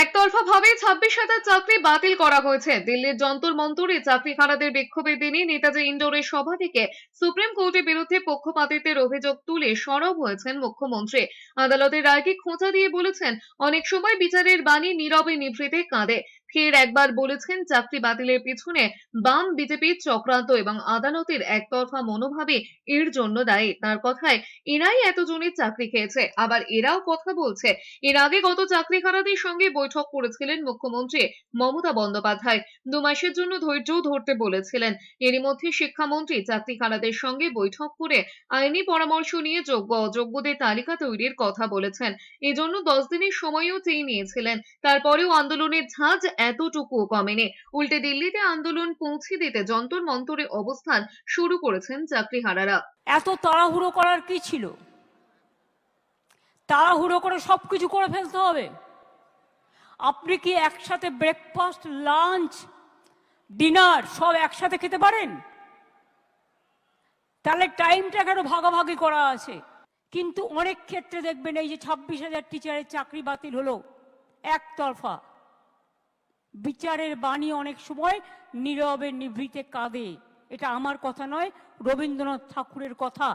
একতরফাভাবে 26,000 চাকরি বাতিল করা হয়েছে। দিল্লির যন্তর মন্তরে চাকরিহারাদের বিক্ষোভের দিনে নেতাজি ইন্ডোরের সভা থেকে সুপ্রিম কোর্টের বিরুদ্ধে পক্ষপাতিত্বের অভিযোগ তুলে সরব হয়েছেন মুখ্যমন্ত্রী। আদালতের রায়কে খোঁচা দিয়ে বলেছেন, অনেক সময় বিচারের বাণী নীরবে নিভৃতে কাঁদে। ফের একবার বলেছেন, চাকরি বাতিলের পিছনে বাম বিজেপির চক্রান্ত এবং আদালতের একতরফা মনোভাবই এর জন্য দায়ী। তার কথায়, এরাই এতজনের চাকরি খেয়েছে, আবার এরাও কথা বলছে। এর আগে গত চাকরিহারাদের সঙ্গে বৈঠক করেছিলেন মুখ্যমন্ত্রী মমতা বন্দ্যোপাধ্যায়। 2 মাসের জন্য ধৈর্য ধরতে বলেছিলেন। এরই মধ্যে শিক্ষামন্ত্রী চাকরিহারাদের সঙ্গে বৈঠক করে আইনি পরামর্শ নিয়ে যোগ্য অযোগ্যদের তালিকা তৈরির কথা বলেছেন। এজন্য 10 দিনের সময়ও চেয়ে নিয়েছিলেন। তারপরেও আন্দোলনের ঝাঁজ এতটুকুও কমেনি। উল্টে দিল্লিতে আন্দোলন পৌঁছে দিতে যন্তর মন্তরে অবস্থান শুরু করেছেন চাকরিহারারা। এত তাড়াহুড়ো করার কি ছিল? তাড়াহুড়ো করে সবকিছু করে ফেলতে হবে? আপনি কি একসাথে ব্রেকফাস্ট, লাঞ্চ, ডিনার সব একসাথে খেতে পারেন? তাহলে টাইমটা কেন ভাগাভাগি করা আছে? কিন্তু অনেক ক্ষেত্রে দেখবেন এই যে 26,000 টিচারের চাকরি বাতিল হলো, একতরফা বিচারের বাণী অনেক সময় নীরবে নিভৃতে কাঁদে। এটা আমার কথা নয়, রবীন্দ্রনাথ ঠাকুরের কথা।